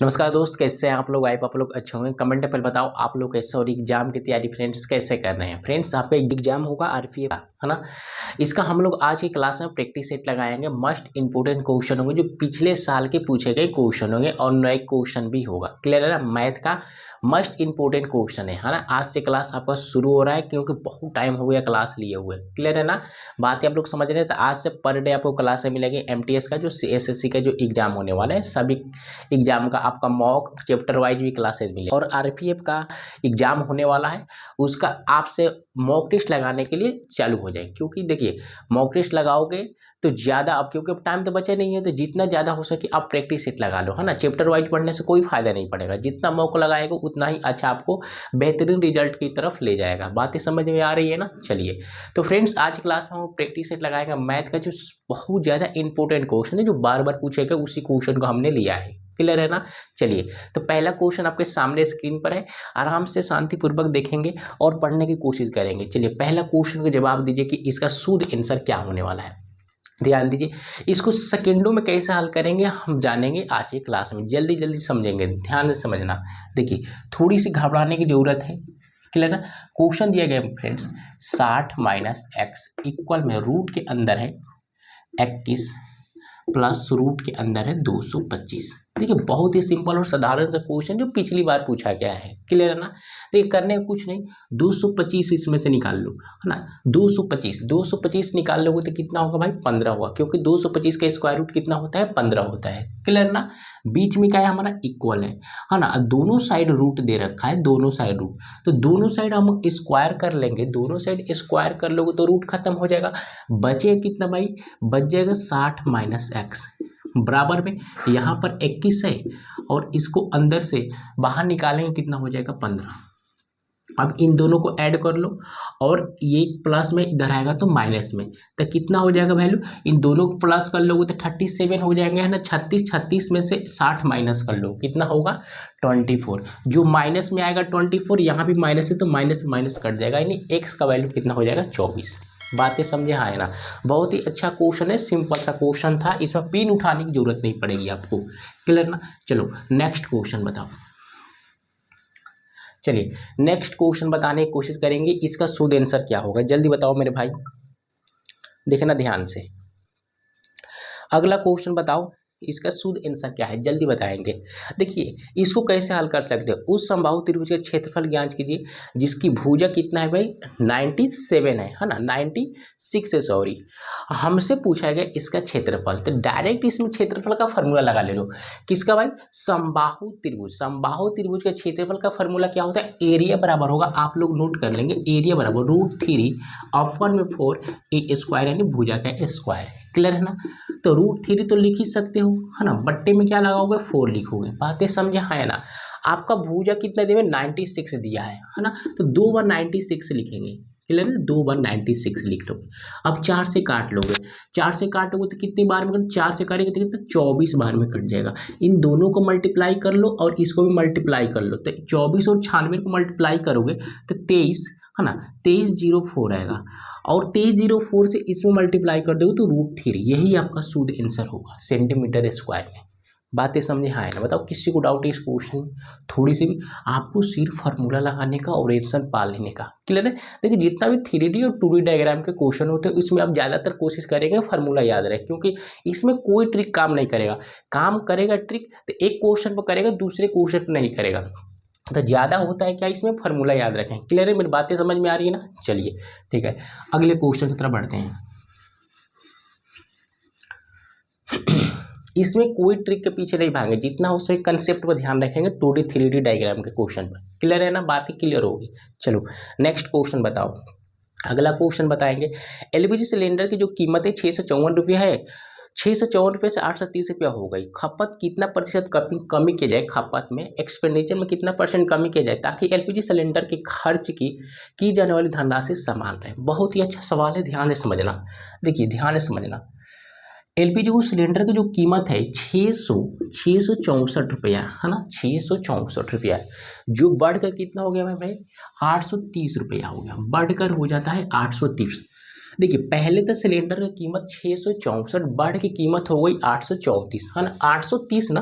नमस्कार दोस्त, कैसे हैं आप लोग। आई आप लोग अच्छे होंगे। कमेंट पर बताओ आप लोग कैसे और एग्जाम की तैयारी फ्रेंड्स कैसे कर रहे हैं। फ्रेंड्स आपका एग्जाम होगा आरपीएफ का, है ना। इसका हम लोग आज की क्लास में प्रैक्टिस सेट लगाएंगे। मस्ट इंपोर्टेंट क्वेश्चन होंगे जो पिछले साल के पूछे गए क्वेश्चन होंगे और नए क्वेश्चन भी होगा। क्लियर है ना। मैथ का मस्ट इंपोर्टेंट क्वेश्चन है ना। आज से क्लास आपका शुरू हो रहा है क्योंकि बहुत टाइम हो गया क्लास लिए हुए। क्लियर है ना। बातें आप लोग समझ रहे हैं। तो आज से पर डे आपको क्लासें मिलेगी। एमटीएस का जो एसएससी का जो एग्जाम होने वाला है, सभी एग्जाम का आपका मॉक चैप्टर वाइज भी क्लासेस मिले और आरपीएफ का एग्जाम होने वाला है, उसका आपसे मॉक टेस्ट लगाने के लिए चालू हो जाए। क्योंकि देखिए मॉक टेस्ट लगाओगे तो ज़्यादा, अब क्योंकि अब टाइम तो बचे नहीं है, तो जितना ज़्यादा हो सके आप प्रैक्टिस सेट लगा लो, है ना। चैप्टर वाइज पढ़ने से कोई फायदा नहीं पड़ेगा। जितना मॉक लगाएगा उतना ही अच्छा आपको बेहतरीन रिजल्ट की तरफ ले जाएगा। बातें समझ में आ रही है ना। चलिए तो फ्रेंड्स आज क्लास में हम प्रैक्टिस सेट लगाएगा मैथ का जो बहुत ज़्यादा इंपॉर्टेंट क्वेश्चन है, जो बार बार पूछेगा, उसी क्वेश्चन को हमने लिया है। क्लियर है ना। चलिए तो पहला क्वेश्चन आपके सामने स्क्रीन पर है, आराम से शांतिपूर्वक देखेंगे और पढ़ने की कोशिश करेंगे। चलिए पहला क्वेश्चन का जवाब दीजिए कि इसका शुद्ध आंसर क्या होने वाला है। ध्यान दीजिए, इसको सेकंडों में कैसे हल करेंगे हम जानेंगे आज की क्लास में। जल्दी जल्दी समझेंगे, ध्यान से समझना। देखिए थोड़ी सी घबराने की जरूरत है। क्लियर ना। क्वेश्चन दिया गया फ्रेंड्स 60 माइनस एक्स इक्वल में रूट के अंदर है 21 प्लस रूट के अंदर है 225। देखिए बहुत ही सिंपल और साधारण सा क्वेश्चन जो पिछली बार पूछा गया है। क्लियर है ना। देखिए करने का कुछ नहीं, 225 इसमें से निकाल लो, है ना। 225 निकाल लोगे तो कितना होगा भाई, 15 होगा। क्योंकि 225 का स्क्वायर रूट कितना होता है, 15 होता है। क्लियर ना। बीच में क्या है हमारा, इक्वल है ना। दोनों साइड रूट दे रखा है, दोनों साइड रूट, तो दोनों साइड हम स्क्वायर कर लेंगे। दोनों साइड स्क्वायर कर लोगे तो रूट खत्म हो जाएगा। बचे कितना भाई, बच जाएगा 60 माइनस एक्स बराबर में यहाँ पर 21 है और इसको अंदर से बाहर निकालेंगे कितना हो जाएगा, 15। अब इन दोनों को ऐड कर लो और ये प्लस में इधर आएगा तो माइनस में, तो कितना हो जाएगा वैल्यू, इन दोनों को प्लस कर लोगे तो 37 हो जाएंगे, है ना। 36 में से 60 माइनस कर लो कितना होगा, 24। जो माइनस में आएगा 24, यहाँ भी माइनस है तो माइनस माइनस कट जाएगा, यानी एक्स का वैल्यू कितना हो जाएगा, 24। बातें समझे, हाँ है ना। बहुत ही अच्छा क्वेश्चन है, सिंपल सा क्वेश्चन था, इसमें पिन उठाने की जरूरत नहीं पड़ेगी आपको। क्लियर ना। चलो नेक्स्ट क्वेश्चन बताओ। चलिए नेक्स्ट क्वेश्चन बताने की कोशिश करेंगे, इसका शुद्ध आंसर क्या होगा, जल्दी बताओ मेरे भाई, देखना ध्यान से। अगला क्वेश्चन बताओ इसका शुद्ध आंसर क्या है, जल्दी बताएंगे। देखिए इसको कैसे हल कर सकते हो, उस समबाहु त्रिभुज का क्षेत्रफल ज्ञात कीजिए जिसकी भुजा कितना है भाई, 97 है ना, 96 है सॉरी। हमसे पूछा गया इसका क्षेत्रफल, तो डायरेक्ट इसमें क्षेत्रफल का फॉर्मूला लगा ले लो। किसका भाई, समबाहु त्रिभुज। समबाहु त्रिभुज का क्षेत्रफल का फॉर्मूला क्या होता है, एरिया बराबर होगा, आप लोग नोट कर लेंगे, एरिया बराबर √3 अपर में 4 ए स्क्वायर, यानी भुजा का स्क्वायर। क्लियर है ना। तो √3 तो लिख ही सकते हो, है ना। बट्टे में क्या लगाओगे, 4 लिखोगे। बातें समझे, हाँ है ना। आपका भुजा कितना दिया, 96 दिया है ना। तो 2 बार 96 लिखेंगे। क्लियर है, 2 बार 96 लिख लोगे। अब 4 से काट लोगे, 4 से काटोगे तो कितनी बार में, 4 से काटेंगे तो कितना, 24 बार में कट जाएगा। इन दोनों को मल्टीप्लाई कर लो और इसको भी मल्टीप्लाई कर लो, तो 24 और 96 को मल्टीप्लाई करोगे तो 23, है ना, 2304 आएगा। और 2304 से इसमें मल्टीप्लाई कर दोगे तो √3, यही आपका शुद्ध आंसर होगा सेंटीमीटर स्क्वायर में। बातें समझे, हाँ है ना। बताओ किसी को डाउट है इस क्वेश्चन में, थोड़ी सी भी, आपको सिर्फ फार्मूला लगाने का और आंसर पा लेने का। क्लियर है। देखिए जितना भी 3D और 2D डायग्राम के क्वेश्चन होते हैं उसमें आप ज़्यादातर कोशिश करेंगे फार्मूला याद रहे, क्योंकि इसमें कोई ट्रिक काम नहीं करेगा। काम करेगा ट्रिक तो एक क्वेश्चन पर करेगा, दूसरे क्वेश्चन पर नहीं करेगा। तो ज़्यादा होता है क्या, इसमें फार्मूला याद रखें। क्लियर है, मेरी बातें समझ में आ रही है ना। चलिए ठीक है, अगले क्वेश्चन की तरफ बढ़ते हैं। इसमें कोई ट्रिक के पीछे नहीं भागेंगे, जितना हो सके कंसेप्ट पर ध्यान रखेंगे 2D 3D डायग्राम के क्वेश्चन पर। क्लियर है ना, बातें क्लियर होगी। चलो नेक्स्ट क्वेश्चन बताओ। अगला क्वेश्चन बताएंगे, एलपीजी सिलेंडर की जो कीमत है 654 रुपये है, 654 रुपये से 830 रुपया हो गई। खपत कितना प्रतिशत कमी की जाए, खपत में एक्सपेंडिचर में कितना % कमी की जाए ताकि एलपीजी सिलेंडर के खर्च की जाने वाली धनराशि समान रहे। बहुत ही अच्छा सवाल है, ध्यान से समझना। देखिए ध्यान से समझना, एलपीजी सिलेंडर की जो कीमत है 664 रुपया, है ना, 664 रुपया, जो बढ़कर कितना हो गया भाई 830 रुपया हो गया, बढ़कर हो जाता है 830। देखिए पहले तो सिलेंडर की कीमत 664, बढ़ की कीमत हो गई 834, है ना, 830 ना,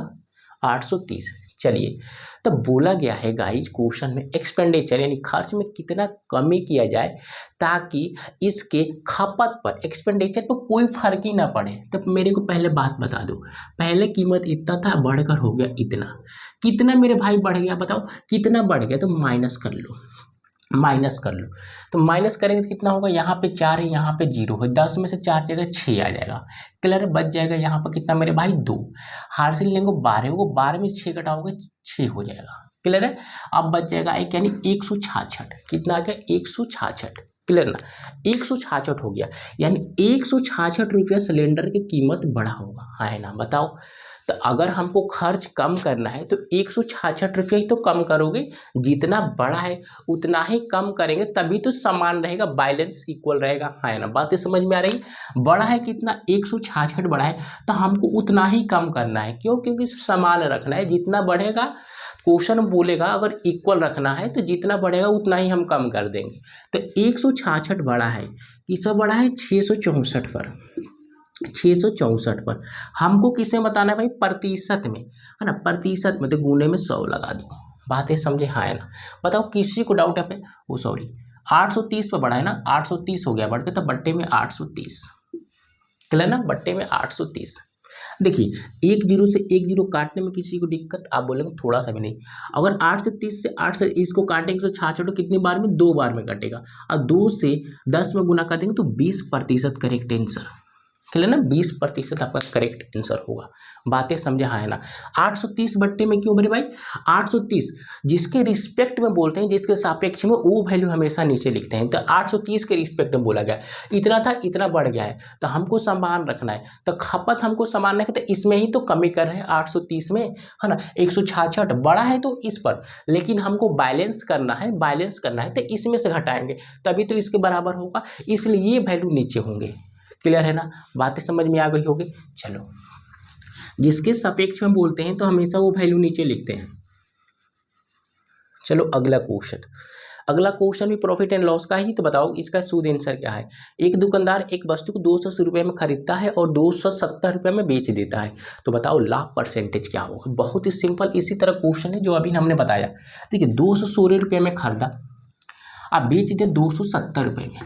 830। चलिए, तो बोला गया है गाइज क्वेश्चन में एक्सपेंडिचर यानी खर्च में कितना कमी किया जाए ताकि इसके खपत पर एक्सपेंडिचर पर कोई फर्क ही ना पड़े। तो मेरे को पहले बात बता दो, पहले कीमत इतना था, बढ़कर हो गया इतना, कितना मेरे भाई बढ़ गया बताओ, कितना बढ़ गया? तो माइनस कर लो, माइनस कर लो। तो माइनस करेंगे तो कितना होगा, यहाँ पे 4 है, यहाँ पे 0 है, 10 में से 4 जगह 6 आ जाएगा, क्लियर, बच जाएगा यहाँ पर कितना मेरे भाई 2, हासिल लेंगे 12 को, 12 में 6 घटाओगे 6 हो जाएगा, क्लियर है। अब बच जाएगा एक यानी 166, कितना आ गया 166, क्लियर ना, 166 हो गया, यानी 166 रुपया सिलेंडर की कीमत बढ़ा होगा, है ना, बताओ। तो अगर हमको खर्च कम करना है तो 166 रुपये ही तो कम करोगे, जितना बड़ा है उतना ही कम करेंगे, तभी तो समान रहेगा, बैलेंस इक्वल रहेगा, है ना, बातें समझ में आ रही। बड़ा है कितना 166 बड़ा है, तो हमको उतना ही कम करना है, क्यों? क्योंकि समान रखना है, जितना बढ़ेगा क्वेश्चन बोलेगा अगर इक्वल रखना है तो जितना बढ़ेगा उतना ही हम कम कर देंगे। तो 166 बड़ा है, किस पर बड़ा है 664 पर, 664 पर। हमको किसे बताना है भाई, प्रतिशत में, है ना, प्रतिशत में, तो गुने में 100 लगा दो, बातें समझे, हाँ है ना। बताओ किसी को डाउट है पे, वो सॉरी 830 पर बढ़ा है ना, 830 हो गया बढ़ के, तो बट्टे में 830, क्लियर ना, बट्टे में 830। देखिए, एक जीरो से एक जीरो काटने में किसी को दिक्कत, आप बोलेंगे थोड़ा सा भी नहीं। अगर 8 से 30 से 8 से इसको काटेंगे तो 66 कितनी बार में, 2 बार में कटेगा, और 2 से 10 में गुना कर देंगे तो 20% करेक्ट आंसर, क्लियर ना, 20% आपका करेक्ट आंसर होगा, बातें समझे, हाँ है ना। 830 बट्टे में क्यों मेरे भाई, 830 जिसके रिस्पेक्ट में बोलते हैं, जिसके सापेक्ष में, वो वैल्यू हमेशा नीचे लिखते हैं। तो 830 के रिस्पेक्ट में बोला गया, इतना था इतना बढ़ गया है, तो हमको समान रखना है, तो खपत हमको समान रखना है, तो इसमें ही तो कमी कर रहे हैं 830 में, है ना। 166 बड़ा है तो इस पर, लेकिन हमको बैलेंस करना है, बैलेंस करना है, तो इसमें से घटाएंगे तभी तो इसके बराबर होगा, इसलिए ये वैल्यू नीचे होंगे, क्लियर है ना, बातें समझ में आ गई होगी। चलो, जिसके सापेक्ष में बोलते हैं तो हमेशा वो वैल्यू नीचे लिखते हैं। चलो अगला क्वेश्चन, अगला क्वेश्चन भी प्रॉफिट एंड लॉस का ही, तो बताओ इसका शुद्ध आंसर क्या है। एक दुकानदार एक वस्तु को 280 रुपये में खरीदता है और 270 रुपये में बेच देता है, तो बताओ लाभ परसेंटेज क्या होगा। बहुत ही सिंपल, इसी तरह क्वेश्चन है जो अभी हमने बताया। देखिए 216 रुपये में खरीदा, आप बेच दिए 270 रुपये में,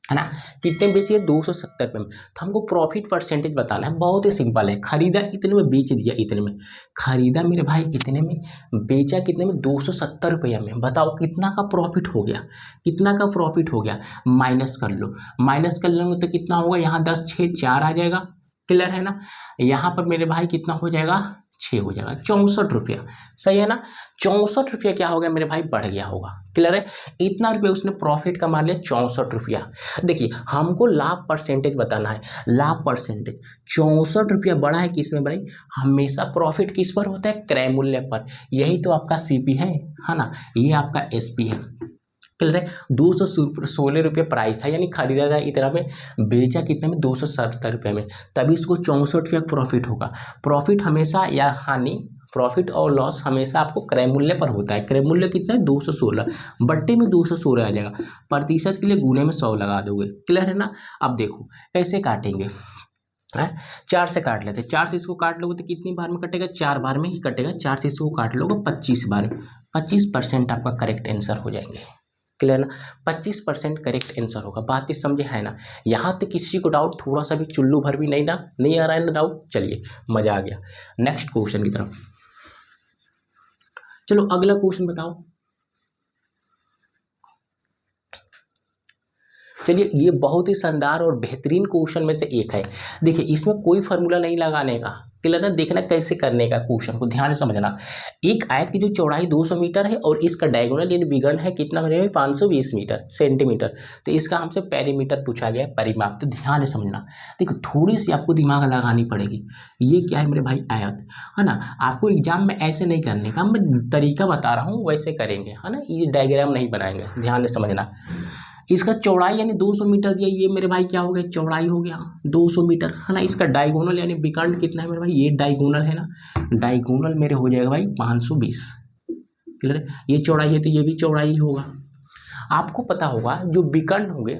है ना, कितने बेचिए 270 रुपये में, तो हमको प्रॉफिट परसेंटेज बताना है। बहुत ही सिंपल है, खरीदा इतने में, बेच दिया इतने में, खरीदा मेरे भाई इतने में, बेचा कितने में 270 रुपये में, बताओ कितना का प्रॉफिट हो गया, कितना का प्रॉफिट हो गया, माइनस कर लो, माइनस कर लेंगे तो कितना होगा, यहाँ 10 6 4 आ जाएगा, क्लियर है ना। यहाँ पर मेरे भाई कितना हो जाएगा 6 हो जाएगा, 64 रुपया, सही है ना, 64 रुपया क्या हो गया मेरे भाई, बढ़ गया होगा, क्लियर है। इतना रुपया उसने प्रॉफिट कमा लिया, 64 रुपया। देखिए हमको लाभ परसेंटेज बताना है, लाभ परसेंटेज 64 रुपया बढ़ा है किस में भाई, हमेशा प्रॉफिट किस पर होता है, क्रय मूल्य पर, यही तो आपका सीपी है ना, ये आपका एसपी है, क्लियर है। 216 रुपये प्राइस था, यानी खरीदा था इतना में, बेचा कितने में 270 रुपये में, तभी इसको 64 रुपया प्रॉफिट होगा। प्रॉफिट हमेशा या हानि, प्रॉफिट और लॉस हमेशा आपको क्रय मूल्य पर होता है। क्रय मूल्य कितना है 216, बट्टे में 216 आ जाएगा, प्रतिशत के लिए गुने में 100 लगा दोगे, क्लियर है ना। अब देखो कैसे काटेंगे, है 4 से काट लेते, 4 से इसको काट लोगे तो कितनी बार में कटेगा, 4 बार में ही कटेगा, 4 से इसको काट लोगे 25 बार में, 25% आपका करेक्ट आंसर हो जाएंगे, क्लियर ना, 25% करेक्ट आंसर होगा, बात ही समझे, है ना। यहाँ तक किसी को डाउट थोड़ा सा भी चुल्लू भर भी नहीं आ रहा है ना डाउट, चलिए मजा आ गया। नेक्स्ट क्वेश्चन की तरफ चलो, अगला क्वेश्चन बताओ। चलिए, ये बहुत ही शानदार और बेहतरीन क्वेश्चन में से एक है। देखिए इसमें कोई फार्मूला नहीं लगाने का, क्लियर ना, देखना कैसे करने का क्वेश्चन को ध्यान से समझना। एक आयत की जो चौड़ाई 200 मीटर है और इसका डायगोनल यानी विकर्ण है कितना बनेगा 520 मीटर सेंटीमीटर, तो इसका हमसे पेरीमीटर पूछा गया है, परिमाप, तो ध्यान से समझना। देखो थोड़ी सी आपको दिमाग लगानी पड़ेगी, ये क्या है मेरे भाई आयत, है ना। आपको एग्जाम में ऐसे नहीं करने का, मैं तरीका बता रहा हूँ वैसे करेंगे, है ना, ये डायग्राम नहीं बनाएंगे, ध्यान से समझना। इसका चौड़ाई यानी 200 मीटर दिया, ये मेरे भाई क्या हो गया, चौड़ाई हो गया 200 मीटर, है ना। इसका डायगोनल यानी विकर्ण कितना है मेरे भाई, ये डायगोनल है ना, डायगोनल मेरे हो जाएगा भाई 520, क्लियर है। ये चौड़ाई है तो ये भी चौड़ाई होगा। आपको पता होगा जो विकर्ण होंगे,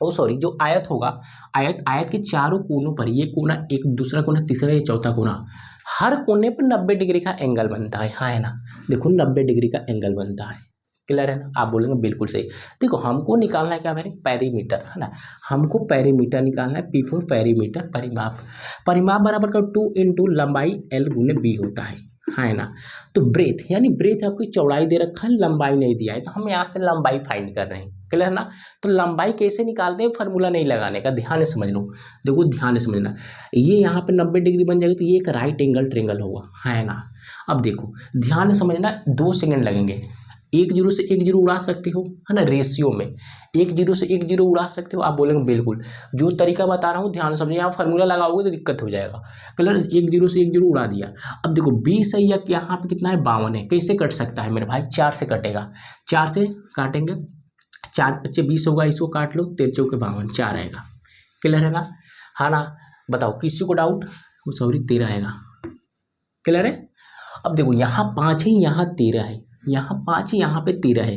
जो आयत होगा, आयत के चारों कोनों पर, ये कोना एक, दूसरा कोना, तीसरा, ये चौथा कोना, हर कोने पर 90 डिग्री का एंगल बनता है, हाँ है ना। देखो 90 डिग्री का एंगल बनता है, क्लियर है ना। आप बोलेंगे बिल्कुल सही। देखो हमको निकालना है क्या भाई, पेरीमीटर, है ना। हमको पेरीमीटर निकालना है, पी फॉर पेरीमीटर, परिमाप। परिमाप बराबर का 2 इंटू लंबाई L गुने बी होता है ना। तो ब्रेथ यानी ब्रेथ आपकी चौड़ाई दे रखा है, लंबाई नहीं दिया है, तो हम यहाँ से लंबाई फाइंड कर रहे हैं, क्लियर ना। तो लंबाई कैसे निकालते हैं, फार्मूला नहीं लगाने का, ध्यान से समझ लो। देखो ध्यान से समझना, ये यहाँ पे 90 डिग्री बन जाएगी तो ये एक राइट एंगल ट्रेंगल होगा, है ना। अब देखो ध्यान से समझना, 2 सेकंड लगेंगे। एक जीरो से एक जीरो उड़ा सकते हो, है ना, रेशियो में एक जीरो से एक जीरो उड़ा सकते हो। आप बोलेंगे बिल्कुल, जो तरीका बता रहा हूँ ध्यान से समझिए, आप फार्मूला लगाओगे तो दिक्कत हो जाएगा। क्लियर, एक जीरो से एक जीरो उड़ा दिया। अब देखो 20 है, या यहाँ पे कितना है, 52 है। कैसे कट सकता है मेरे भाई, 4 से कटेगा, 4 से काटेंगे, 4 × 5 = 20 होगा, इसको काट लो, 13 × 4 = 52, 4 आएगा, क्लियर है ना। हाँ ना, बताओ किसी को डाउट, सॉरी 13 आएगा, क्लियर है। अब देखो यहाँ 5 है, यहाँ 13 है, यहाँ 5 है, यहाँ पे 13 है।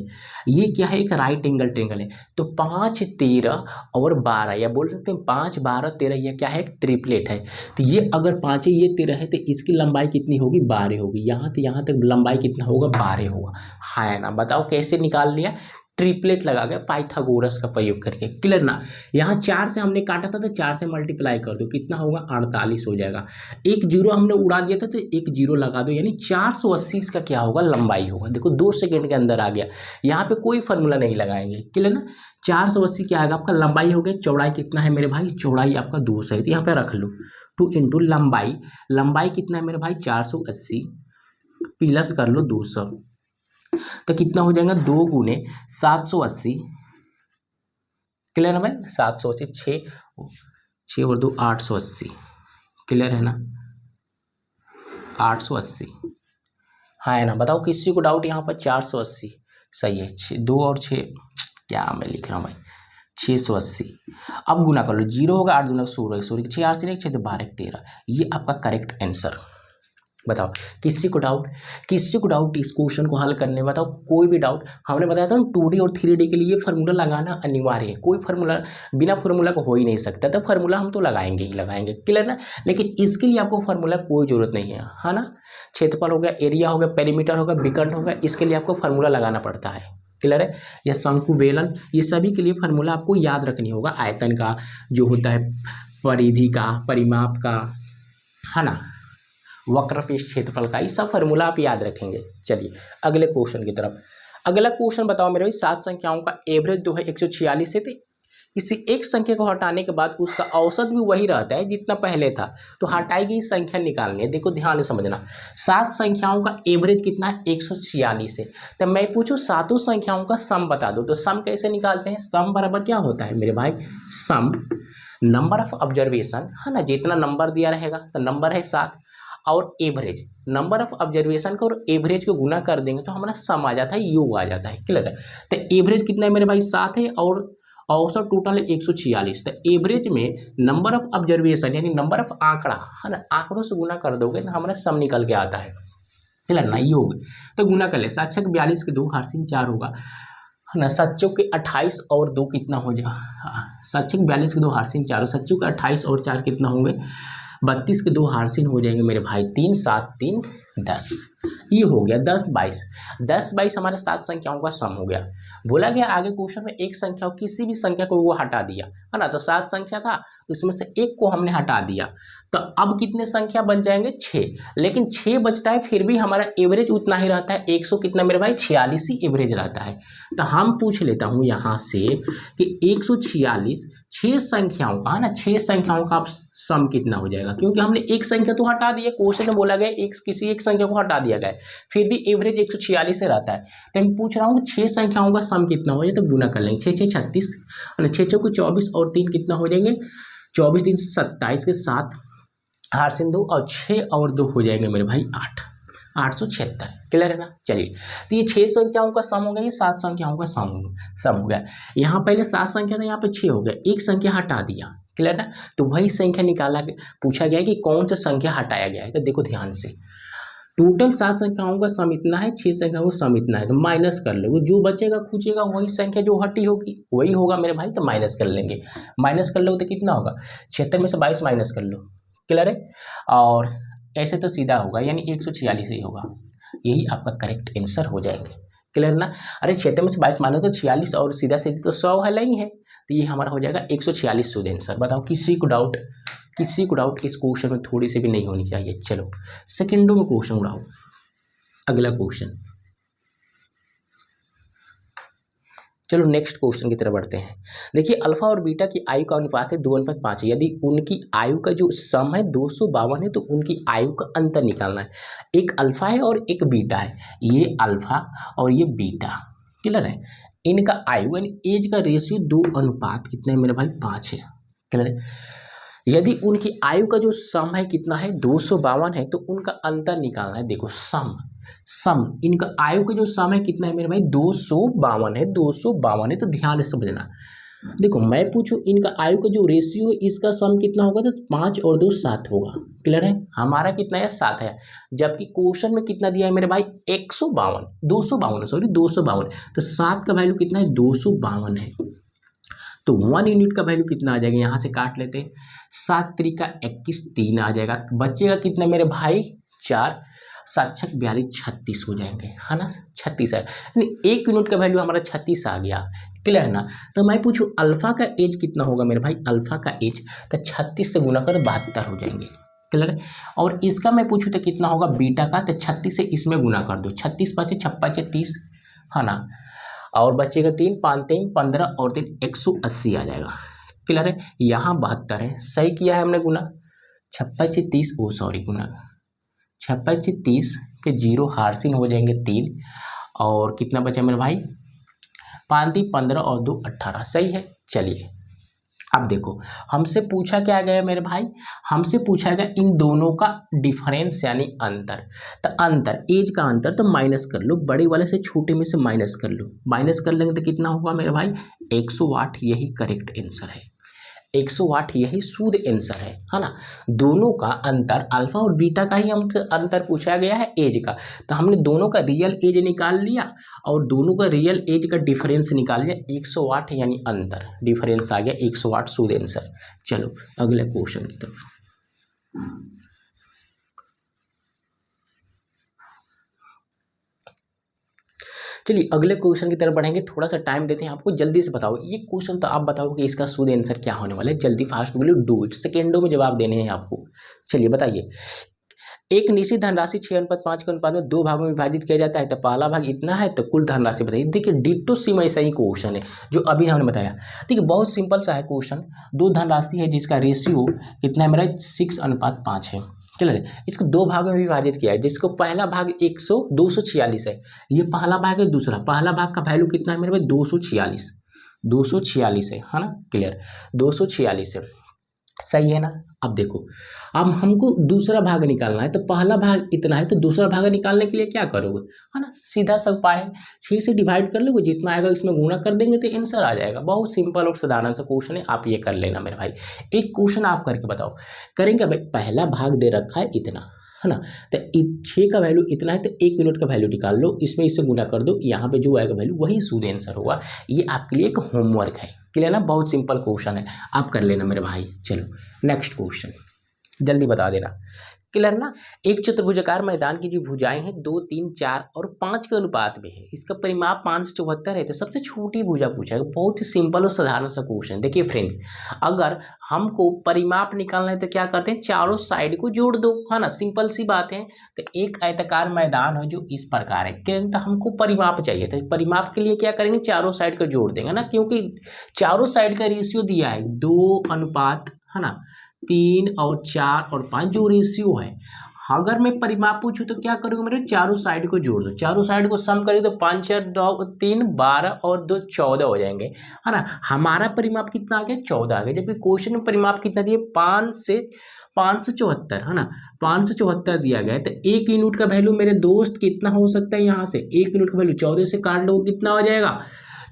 ये क्या है, एक राइट एंगल ट्रेंगल है। तो 5, 13 और 12, या बोल सकते हैं 5, 12, 13, ये क्या है, ट्रिपलेट है। तो ये अगर 5 है, ये 13 है, तो इसकी लंबाई कितनी होगी, 12 होगी। यहाँ तो यहाँ तक लंबाई कितना होगा, 12 होगा, है ना। बताओ कैसे निकाल लिया, ट्रिपलेट लगा गया पाइथागोरस का प्रयोग करके, क्लियर ना। यहाँ 4 से हमने काटा था, तो 4 से मल्टीप्लाई कर दो, कितना होगा, 48 हो जाएगा। एक जीरो हमने उड़ा दिया था, तो एक जीरो लगा दो, यानी 480 इसका क्या होगा, लंबाई होगा। देखो 2 सेकंड के अंदर आ गया, यहाँ पे कोई फार्मूला नहीं लगाएंगे, क्लियर ना। 480 क्या आएगा आपका, लंबाई हो गया। चौड़ाई कितना है मेरे भाई, चौड़ाई आपका 200 है, तो यहाँ पे रख लो 2 इंटू लंबाई, लंबाई कितना है मेरे भाई, 480 प्लस कर लो 200, तो कितना हो जाएगा, 2 × 780, क्लियर है भाई। 780, 6 और 2 880, क्लियर है ना, 880, हाँ है ना। बताओ किसी को डाउट यहाँ पर, 480 सही है। 2 और 6, क्या मैं लिख रहा हूँ भाई, 680। अब गुना कर लो, 0 होगा, 8 × 16, 6 8 3 6 12 13, ये आपका करेक्ट आंसर। बताओ किसी को डाउट, किसी को डाउट इस क्वेश्चन को हल करने, बताओ कोई भी डाउट। हमने बताया था ना 2D और 3D के लिए फार्मूला लगाना अनिवार्य है, कोई फार्मूला बिना फार्मूला को हो ही नहीं सकता, तो फार्मूला हम तो लगाएंगे ही लगाएंगे, क्लियर ना। लेकिन इसके लिए आपको फार्मूला कोई जरूरत नहीं है ना। क्षेत्रफल हो गया, एरिया हो गया, पेरीमीटर हो गया, विकर्ण हो गया, इसके लिए आपको फार्मूला लगाना पड़ता है, क्लियर है। या शंकु बेलन, ये सभी के लिए फार्मूला आपको याद रखनी होगा। आयतन का जो होता है, परिधि का, परिमाप का, है ना, वक्रपृष्ठ क्षेत्रफल का, ये सब फार्मूला आप याद रखेंगे। चलिए अगले क्वेश्चन की तरफ। अगला क्वेश्चन बताओ मेरे भाई, 7 संख्याओं का एवरेज जो है 146 है, तो किसी एक संख्या को हटाने के बाद उसका औसत भी वही रहता है जितना पहले था, तो हटाई गई संख्या निकालनी है। देखो ध्यान से समझना, 7 संख्याओं का एवरेज कितना है, 146 है। तो मैं पूछूं सातों संख्याओं का सम बता दो, तो सम कैसे निकालते हैं, सम बराबर क्या होता है मेरे भाई, सम नंबर ऑफ ऑब्जर्वेशन, है ना, जितना नंबर दिया रहेगा, तो नंबर है 7, और एवरेज, नंबर ऑफ ऑब्जर्वेशन को और एवरेज को गुना कर देंगे तो हमारा सम आ जाता है, योग आ जाता है, क्लियर है। तो एवरेज कितना है मेरे भाई, 7 है, और औसत टोटल है 146। तो एवरेज में नंबर ऑफ ऑब्जर्वेशन यानी नंबर ऑफ आंकड़ा, है ना, आंकड़ों से गुना कर दोगे तो हमारा सम निकल के आता है, क्लियर ना, योग। तो गुना कर ले, 7 × 42 के 2 हार्सिंग 4 होगा, है ना। 7 × 28 और 2 कितना हो जाएगा, 7 × 42 के 2 हार्सिंग 4, 7 × 28 और 4 कितना होंगे, 32 के 2 हार्सिन हो जाएंगे मेरे भाई, 3 7 3 10, ये हो गया 10 22। 10 22 हमारे 7 संख्याओं का सम हो गया। बोला गया आगे क्वेश्चन में एक संख्या, किसी भी संख्या को वो हटा दिया, है ना। तो 7 संख्या था, उसमें से एक को हमने हटा दिया, तो अब कितने संख्या बन जाएंगे, 6। लेकिन 6 बचता है, फिर भी हमारा एवरेज उतना ही रहता है, 100 कितना मेरे भाई, 46 ही एवरेज रहता है। तो हम पूछ लेता हूँ यहाँ से कि 146 6 संख्याओं का, है ना, 6 संख्याओं का सम कितना हो जाएगा, क्योंकि हमने एक संख्या तो हटा दिया, क्वेश्चन में बोला गया किसी एक संख्या को हटा दिया गया, फिर भी एवरेज 146 से रहता है। तो मैं पूछ रहा हूँ 6 संख्याओं का सम कितना हो जाए, तो गुना कर लेंगे, 6 6 36, और 6 6 को 24 और 3 कितना हो जाएंगे, 24 3 27 के 7 हार्सिन 2 और 6 और 2 हो जाएंगे मेरे भाई 8, 876, क्लियर है ना। चलिए, तो ये 6 संख्याओं का सम हो गया, ये 7 संख्याओं का सम हो गया। यहाँ पहले 7 संख्या था, यहाँ पे 6 हो गया, एक संख्या हटा दिया, क्लियर ना। तो वही संख्या निकाला, पूछा गया कि कौन सा संख्या हटाया गया है। तो देखो ध्यान से, टोटल 7 संख्याओं का सम इतना है, 6 संख्याओं का सम इतना है, तो माइनस कर लो, जो बचेगा खुचेगा वही संख्या जो हटी होगी वही होगा मेरे भाई। तो माइनस कर लेंगे, माइनस कर लो तो कितना होगा, 76 में से 22 माइनस कर लो, क्लियर है। और ऐसे तो सीधा होगा, यानी 146 ही होगा। यही आपका करेक्ट आंसर हो जाएंगे। क्लियर ना? अरे 76 में से 22 मानो तो 46 और सीधा सीधी तो 100 है नहीं है, तो ये हमारा हो जाएगा 146 शुद्ध आंसर। बताओ किसी को डाउट इस क्वेश्चन में थोड़ी सी भी नहीं होनी चाहिए। चलो सेकेंडों में क्वेश्चन उड़ाओ। अगला क्वेश्चन, चलो नेक्स्ट क्वेश्चन की तरफ बढ़ते हैं। देखिए अल्फा और बीटा की आयु का अनुपात है 2:5 है। यदि उनकी आयु का जो सम है 252 है तो उनकी आयु का अंतर निकालना है। एक अल्फा है और एक बीटा है, ये अल्फा और ये बीटा। क्लियर है? इनका आयु यानी एज का रेशियो 2:5 कितना है मेरे भाई? 5 है। क्लियर है? यदि उनकी आयु का जो सम है कितना है? 252 है, तो उनका अंतर निकालना है। देखो सम इनका आयु का जो सम है कितना है मेरे भाई? 252 है। 252 है, तो ध्यान से समझना। देखो मैं पूछूं इनका आयु का जो रेशियो है इसका सम कितना होगा? तो 5 और 2 7 होगा। क्लियर है? हमारा कितना है? 7 है। जबकि क्वेश्चन में कितना दिया है मेरे भाई? 252 तो 7 का वैल्यू कितना है? 252 है। तो 1 यूनिट का वैल्यू कितना आ जाएगा? यहाँ से काट लेते हैं। 7 त्रिका 21, 3 आ जाएगा। बचेगा कितना मेरे भाई? 4, 7 छक 42, 36 हो जाएंगे, है ना? 36 है, यानी 1 यूनिट का वैल्यू हमारा 36 आ गया। क्लियर है ना? तो मैं पूछूं अल्फा का एज कितना होगा मेरे भाई? अल्फा का एज तो 36 से गुना कर 72 हो जाएंगे। क्लियर है? और इसका मैं पूछूं तो कितना होगा बीटा का? तो 36 से इसमें गुना कर दो। 36 5 56 30, है ना? और बचेगा 3 5 3 15 और 3 180 आ जाएगा। क्लियर है? यहाँ 72 है, सही किया है हमने गुना। 56 30 गुना 56 30 के 0 हारसिन हो जाएंगे 3, और कितना बचा मेरे भाई? 5 3 15 और 2 18। सही है। चलिए अब देखो हमसे पूछा क्या गया मेरे भाई? हमसे पूछा गया इन दोनों का डिफरेंस यानी अंतर। तो अंतर एज का अंतर तो माइनस कर लो, बड़े वाले से छोटे में से माइनस कर लो। माइनस कर लेंगे तो कितना होगा मेरे भाई? 108। यही करेक्ट आंसर है। 108 यही शुद्ध आंसर है ना? दोनों का अंतर अल्फा और बीटा का ही हमसे अंतर पूछा गया है एज का, तो हमने दोनों का रियल एज निकाल लिया और दोनों का रियल एज का डिफरेंस निकाल लिया। 108 यानी अंतर, डिफरेंस आ गया 108 शुद्ध आंसर। चलो अगले क्वेश्चन की तरफ। चलिए अगले क्वेश्चन की तरफ बढ़ेंगे। थोड़ा सा टाइम देते हैं आपको, जल्दी से बताओ ये क्वेश्चन, तो आप बताओ कि इसका शुद्ध आंसर क्या होने वाला है। जल्दी फास्ट बोलो, डू इट, सेकेंडों में जवाब देने हैं आपको। चलिए बताइए। एक निश्चित धनराशि 6:5 के अनुपात में 2 भागों में विभाजित किया जाता है, तो पहला भाग इतना है, तो कुल धनराशि बताइए। देखिए डिट्टो सेम ऐसा ही क्वेश्चन है जो अभी हमने बताया। देखिए बहुत सिंपल सा है क्वेश्चन। 2 धनराशि है जिसका रेशियो कितना है मेरा? 6:5 है। चलिए इसको 2 भागों में विभाजित किया है, जिसको पहला भाग 246 है, ये पहला भाग है। दूसरा पहला भाग का वैल्यू कितना है मेरे भाई? 246 है ना? क्लियर, 246 है। सही है ना? अब देखो अब हमको दूसरा भाग निकालना है, तो पहला भाग इतना है, तो दूसरा भाग निकालने के लिए क्या करोगे? है ना? सीधा सा उपाय है, 6 से डिवाइड कर लोगे, जितना आएगा इसमें गुणा कर देंगे तो आंसर आ जाएगा। बहुत सिंपल और साधारण सा क्वेश्चन है, आप ये कर लेना मेरे भाई। एक क्वेश्चन आप करके बताओ। करेंगे भाई? पहला भाग दे रखा है इतना, है ना? तो 6 का वैल्यू इतना है, तो 1 यूनिट का वैल्यू निकाल लो, इसमें इससे गुना कर दो, यहाँ पे जो आएगा वैल्यू वही शुद्ध आंसर होगा। ये आपके लिए एक होमवर्क है। क्लियर ना? बहुत सिंपल क्वेश्चन है, आप कर लेना मेरे भाई। चलो नेक्स्ट क्वेश्चन जल्दी बता देना। क्लियर ना? एक चतुर्भुजाकार मैदान की जो भुजाएं हैं 2 3 4 और 5 के अनुपात में है, इसका परिमाप 574 है, तो सबसे छोटी भुजा पूछा है। बहुत ही सिंपल और साधारण सा क्वेश्चन। देखिए फ्रेंड्स, अगर हमको परिमाप निकालना है तो क्या करते हैं? चारों साइड को जोड़ दो, है ना? सिंपल सी बात है। तो एक आयताकार मैदान है जो इस प्रकार है, तो हमको परिमाप चाहिए, तो परिमाप के लिए क्या करेंगे? चारों साइड को जोड़ देंगे ना, क्योंकि चारों साइड का रेशियो दिया है 2:, है ना? 3 और 4 और 5 जो रेशियो है। अगर मैं परिमाप पूछूं तो क्या करूंगा मेरे? चारों साइड को जोड़ दो, चारों साइड को सम करें तो 5 4 9 3 12 और 2 14 हो जाएंगे, है ना? हमारा परिमाप कितना आ गया? 14 आ गया। जबकि क्वेश्चन में परिमाप कितना दिया? 574, है ना? 574 दिया गया है। तो 1 यूनिट का वैल्यू मेरे दोस्त कितना हो सकता है? यहाँ से 1 यूनिट का वैल्यू 14 से काट लो, कितना हो जाएगा?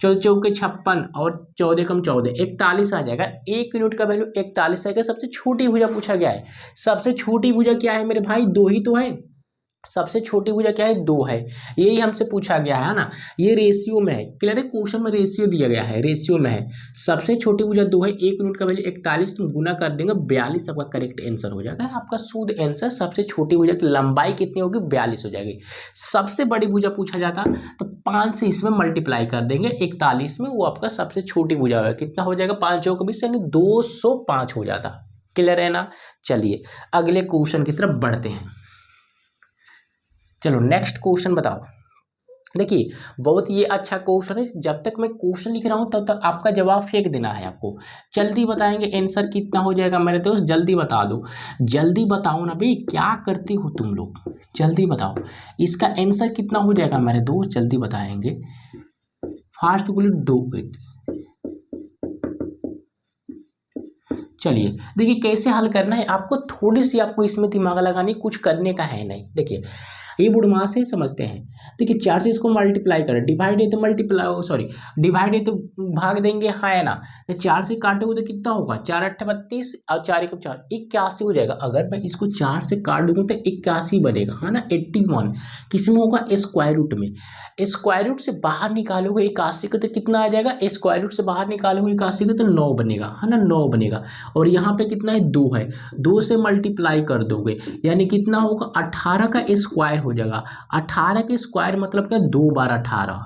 14 चौके 56 और 14 कम 14 41 आ जाएगा। 1 यूनिट का वैल्यू 41 आएगा। सबसे छोटी भुजा पूछा गया है। सबसे छोटी भुजा क्या है मेरे भाई? 2 ही तो है, सबसे छोटी भुजा क्या है 2 है, यही हमसे पूछा गया है ना, ये रेशियो में है। क्लियर है, क्वेश्चन में रेशियो दिया गया है, रेशियो में है। सबसे छोटी भुजा 2 है, 1 यूनिट का वैल्यू 41, तुम गुना कर देंगे 42 आपका करेक्ट आंसर हो जाएगा। आपका शुद्ध आंसर सबसे छोटी भुजा की लंबाई कितनी होगी 42 हो जाएगी। सबसे बड़ी भुजा पूछा जाता तो 5 से इसमें मल्टीप्लाई कर देंगे 41 में, वो आपका सबसे छोटी भुजा होगा। कितना हो जाएगा 5 चौक 20 यानी 205 हो जाता। क्लियर है ना। चलिए अगले क्वेश्चन की तरफ बढ़ते हैं। चलो नेक्स्ट क्वेश्चन बताओ। देखिए बहुत ये अच्छा क्वेश्चन है, जब तक मैं क्वेश्चन लिख रहा हूं तब तक आपका जवाब फेंक देना है आपको। जल्दी बताएंगे आंसर कितना हो जाएगा मेरे दोस्त, जल्दी बता दो, जल्दी बताओ ना भाई, क्या करते हो तुम लोग, जल्दी बताओ इसका आंसर कितना हो जाएगा मेरे दोस्त, जल्दी बताएंगे। Fast do it. चलिए देखिए कैसे हल करना है आपको, थोड़ी सी आपको इसमें दिमाग लगानी, कुछ करने का है नहीं। देखिए ये बुढ़मा से समझते हैं। देखिए 4 से इसको मल्टीप्लाई करें, डिवाइड है तो मल्टीप्लाई सॉरी डिवाइड है तो भाग देंगे, हाँ है ना। तो 4 से काटोगे तो कितना होगा 4 8 32 और 4 1 4 81 हो जाएगा। अगर मैं इसको 4 से काट दूंगा तो 81 बनेगा, है ना। 81 किस में होगा स्क्वायर रूट में, स्क्वायर रूट से बाहर निकालोगे 81 को तो कितना आ जाएगा, स्क्वायर रूट से बाहर निकालोगे 81 को तो 9 बनेगा, है ना, 9 बनेगा। और यहाँ पे कितना है 2 है, 2 से मल्टीप्लाई कर दोगे यानी कितना होगा 18 का स्क्वायर हो जाएगा। 18 के स्क्वायर मतलब क्या 2 बार 18।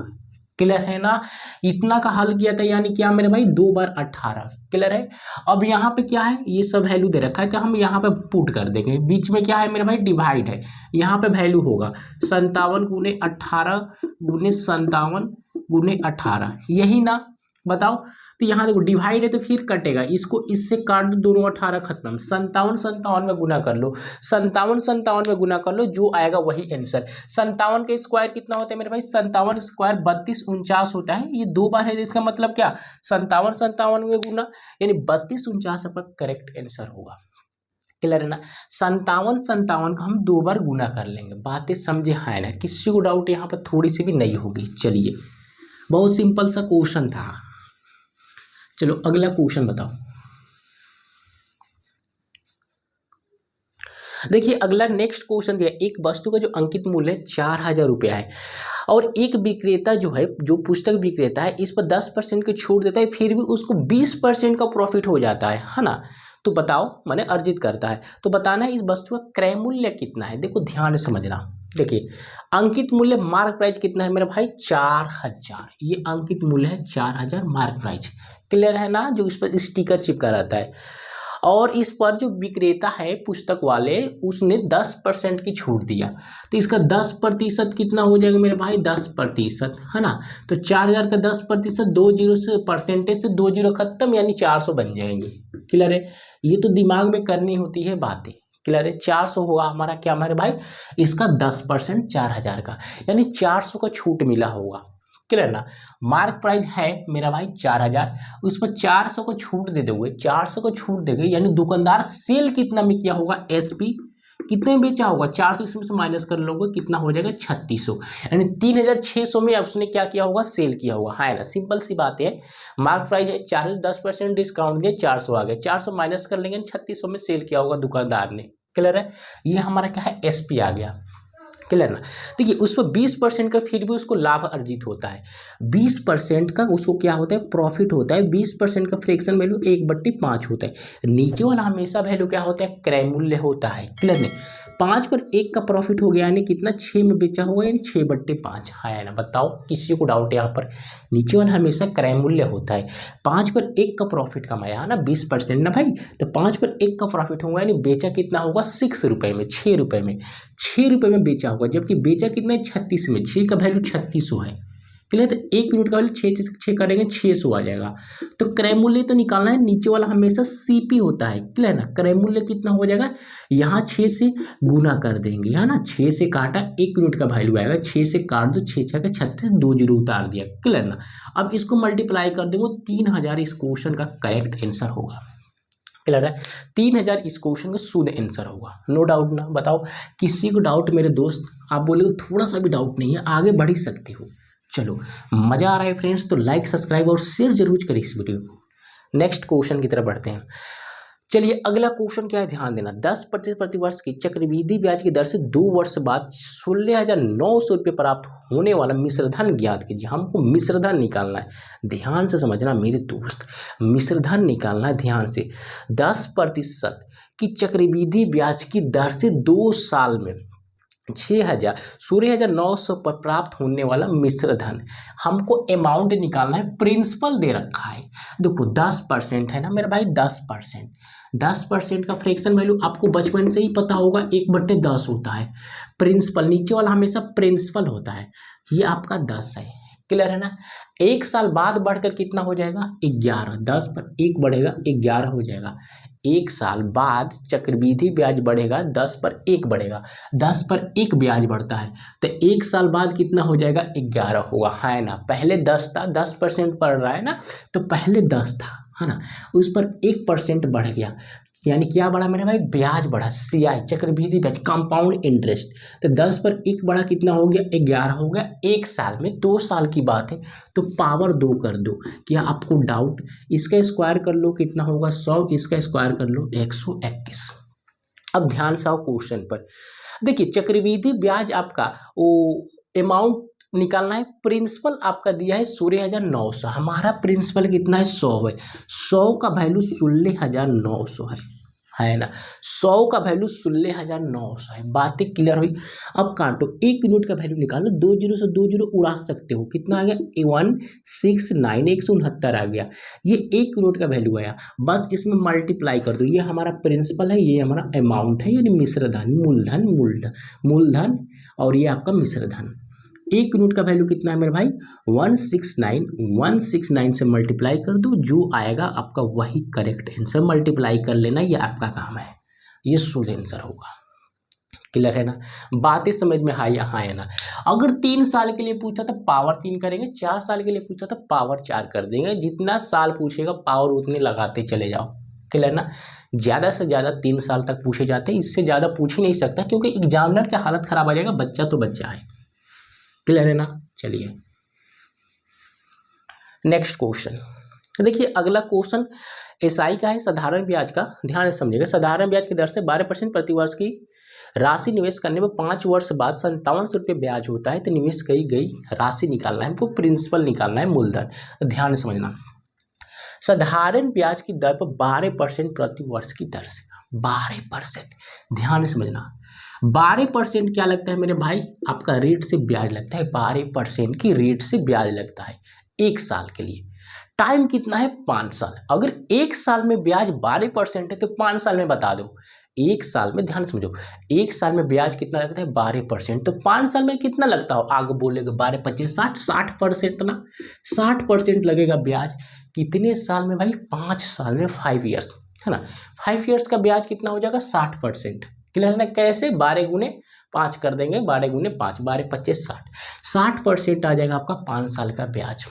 क्लियर है ना। इतना का हल किया था यानी क्या मेरे भाई 2 बार 18। क्लियर है। अब यहाँ पे क्या है, ये सब वैल्यू दे रखा है तो हम यहाँ पे पुट कर देंगे। बीच में क्या है मेरे भाई डिवाइड है, यहाँ पे वैल्यू होगा 57 गुने 18 गुने 57 गुने 18, यही ना। बताओ तो यहाँ देखो डिवाइड है तो फिर कटेगा, इसको इससे काट दो, दोनों 18 खत्म। 57 में गुना कर लो, 57 में गुना कर लो, जो आएगा वही आंसर। 57 के स्क्वायर कितना होता है मेरे भाई, 57 स्क्वायर 32 49 होता है। ये 2 बार है तो इसका मतलब क्या 57 में गुना यानी 32 49 आपका करेक्ट आंसर होगा। क्लियर है ना। 57 का हम 2 बार गुना कर लेंगे। बातें समझे है ना, किसी को डाउट यहाँ पर थोड़ी सी भी नहीं होगी। चलिए बहुत सिंपल सा क्वेश्चन था। चलो अगला क्वेश्चन बताओ। देखिए अगला नेक्स्ट क्वेश्चन दिया, एक वस्तु का जो अंकित मूल्य 4000 रुपया है और एक विक्रेता जो है, जो पुस्तक विक्रेता है, इस पर 10% की छूट देता है, फिर भी उसको 20% का प्रॉफिट हो जाता है ना। तो बताओ, मैंने अर्जित करता है तो बताना है इस वस्तु का क्रय मूल्य कितना है। देखो ध्यान से समझना। देखिए अंकित मूल्य मार्क प्राइस कितना है मेरा भाई 4000, ये अंकित मूल्य है 4000 मार्क प्राइस। क्लियर है ना, जो इस पर स्टिकर चिपका रहता है। और इस पर जो विक्रेता है पुस्तक वाले, उसने 10% की छूट दिया तो इसका 10% कितना हो जाएगा मेरे भाई 10%, है ना। तो 4000 का 10%, 2 जीरो से परसेंटेज से 2 जीरो खत्म यानी 400 बन जाएंगे। क्लियर है, ये तो दिमाग में करनी होती है बातें। क्लियर है, 400 होगा हमारा क्या हमारे भाई, इसका 10% 4000 का यानी 400 का छूट मिला होगा। क्लियर ना। मार्क प्राइस है मेरा भाई 4000, उस पर 400 को छूट दे दोगे, 400 को छूट देंगे यानी दुकानदार सेल कितना में किया होगा, एसपी कितने में बेचा होगा 400, इसमें से माइनस कर लोगे कितना हो जाएगा 3600, यानी 3600 में उसने क्या किया होगा सेल किया होगा, है ना। सिंपल सी बात है, मार्क प्राइस है 400, 10% डिस्काउंट दिए 400 आ गया, 400 माइनस कर लेंगे 3600 में सेल किया होगा दुकानदार ने। क्लियर है, ये हमारा क्या है एसपी आ गया। क्लियर ना। देखिए उस पर 20% का फिर भी उसको लाभ अर्जित होता है, 20% का उसको क्या होता है प्रॉफिट होता है। 20% का फ्रैक्शन वैल्यू 1/5 होता है। नीचे वाला हमेशा वैल्यू क्या होता है क्रय मूल्य होता है। क्लियर नहीं, 5 पर 1 का प्रॉफिट हो गया यानी कितना 6 में बेचा होगा यानी 6/5, है ना। बताओ किसी को डाउट यहाँ पर, नीचे वाला हमेशा क्रय मूल्य होता है। 5 पर 1 का प्रॉफिट कमाया है ना 20% ना भाई, तो 5 पर 1 का प्रॉफिट होगा यानी बेचा कितना होगा 6 रुपये में, 6 रुपये में, 6 रुपये में बेचा होगा, जबकि बेचा कितना है 36 में, 6 का वैल्यू 3600 है। क्लियर, तो 1 यूनिट का वैल्यू 6 करेंगे 600 आ जाएगा। तो क्रय मूल्य तो निकालना है, नीचे वाला हमेशा सीपी होता है। क्लियर ना, क्रय मूल्य कितना हो जाएगा, यहाँ 6 से गुना कर देंगे, है ना। 6 से काटा 1 यूनिट का वैल्यू आएगा, 6 से काट दो 6 6 का 36, 2 जीरो उतार दिया। क्लियर ना, अब इसको मल्टीप्लाई कर देंगे 3000 इस क्वेश्चन का करेक्ट आंसर होगा। क्लियर है, 3000 इस क्वेश्चन का शुद्ध आंसर होगा, नो डाउट ना। बताओ किसी को डाउट मेरे दोस्त, आप बोले थोड़ा सा भी डाउट नहीं है, आगे बढ़ ही सकते हो। चलो मजा आ रहा है फ्रेंड्स तो लाइक सब्सक्राइब और शेयर जरूर करें इस वीडियो को। नेक्स्ट क्वेश्चन की तरफ बढ़ते हैं। चलिए अगला क्वेश्चन क्या है, ध्यान देना। 10% प्रतिवर्ष की चक्रवृद्धि ब्याज की दर से 2 वर्ष बाद 16,900 रुपये प्राप्त होने वाला मिश्रधन ज्ञात कीजिए। हमको मिश्रधन निकालना है, ध्यान से समझना मेरे दोस्त, मिश्रधन निकालना है ध्यान से। 10% की चक्रवृद्धि ब्याज की दर से 2 साल में 16,900 पर प्राप्त होने वाला मिश्रधन, हमको अमाउंट निकालना है। प्रिंसिपल दे रखा है, देखो 10% है ना मेरे भाई, 10%। 10% का फ्रैक्शन वैल्यू आपको बचपन से ही पता होगा, 1/10 होता है। प्रिंसिपल नीचे वाला हमेशा प्रिंसिपल होता है, ये आपका 10 है, क्लियर है ना। 1 साल बाद बढ़कर कितना हो जाएगा, 11। 10 पर 1 बढ़ेगा, 11 हो जाएगा। 1 साल बाद चक्रवृद्धि ब्याज बढ़ेगा, 10 पर 1 बढ़ेगा, 10 पर 1 ब्याज बढ़ता है, तो 1 साल बाद कितना हो जाएगा, 11 होगा, है ना। पहले 10 था, 10% बढ़ रहा है ना, तो पहले 10 था, है ना, उस पर 1% बढ़ गया, यानी क्या बढ़ा मेरे भाई, ब्याज बढ़ा। CI चक्रवृद्धि ब्याज, कंपाउंड इंटरेस्ट, तो 10 पर 1 बढ़ा, कितना हो गया, 11 हो गया। 1 साल में, 2 साल की बात है, तो पावर 2 कर दो। क्या आपको डाउट, इसका स्क्वायर कर लो, कितना होगा 100, इसका स्क्वायर कर लो 121। अब ध्यान से आओ क्वेश्चन पर, देखिए चक्रवृद्धि ब्याज आपका वो अमाउंट निकालना है। प्रिंसिपल आपका दिया है 16,900, हमारा प्रिंसिपल कितना है, 100 है। 100 का वैल्यू 16,900 है ना। 100 का वैल्यू 16,900 है, बातें क्लियर हुई। अब काटो, 1 यूनिट का वैल्यू निकालो, 2 जीरो से 2 जीरो उड़ा सकते हो, कितना आ गया, 169, 169 आ गया। ये 1 यूनिट का वैल्यू आया, बस इसमें मल्टीप्लाई कर दो। ये हमारा प्रिंसिपल है, ये हमारा अमाउंट है, यानी मिश्रधन, मूलधन और ये आपका मिश्रधन। 1 यूनिट का वैल्यू कितना है मेरे भाई, 169 से मल्टीप्लाई कर दो, जो आएगा आपका वही करेक्ट आंसर। मल्टीप्लाई कर लेना, ये आपका काम है, ये शुद्ध आंसर होगा, क्लियर है ना। बातें समझ में आई, यहाँ है ना। अगर 3 साल के लिए पूछा तो पावर 3 करेंगे, 4 साल के लिए पूछा तो पावर 4 कर देंगे। जितना साल पूछेगा पावर उतने लगाते चले जाओ, क्लियर ना। ज़्यादा से ज़्यादा 3 साल तक पूछे जाते हैं, इससे ज़्यादा पूछ ही नहीं सकता, क्योंकि एग्जामिनर की हालत खराब आ जाएगा। बच्चा तो बच्चा है, क्लियर है ना। चलिए नेक्स्ट क्वेश्चन देखिए, अगला क्वेश्चन SI का है, साधारण ब्याज का, ध्यान से समझिएगा। साधारण ब्याज की दर से 12% प्रतिवर्ष की राशि निवेश करने में 5 वर्ष बाद 5700 रुपये ब्याज होता है, तो निवेश की गई राशि निकालना है हमको, प्रिंसिपल निकालना है, मूलधन। ध्यान से समझना, साधारण ब्याज की दर पर 12% प्रतिवर्ष की दर से, 12%, ध्यान से समझना। 12% क्या लगता है मेरे भाई, आपका रेट से ब्याज लगता है, 12% की रेट से ब्याज लगता है 1 साल के लिए। टाइम कितना है, 5 साल। अगर 1 साल में ब्याज 12% है तो 5 साल में बता दो, 1 साल में, ध्यान समझो, 1 साल में ब्याज कितना लगता है, 12%, तो 5 साल में कितना लगता हो, आगे बोलेगा 12, 25, 60, 60% ना, 60% लगेगा ब्याज। कितने साल में भाई, 5 साल में, 5 ईयर्स, है ना। 5 ईयर्स का ब्याज कितना हो जाएगा, 60%, क्लियर है ना। कैसे, 12 गुने 5 कर देंगे, 12 गुने 5, 12, 25, 60, 60% आ जाएगा आपका 5 साल का ब्याज,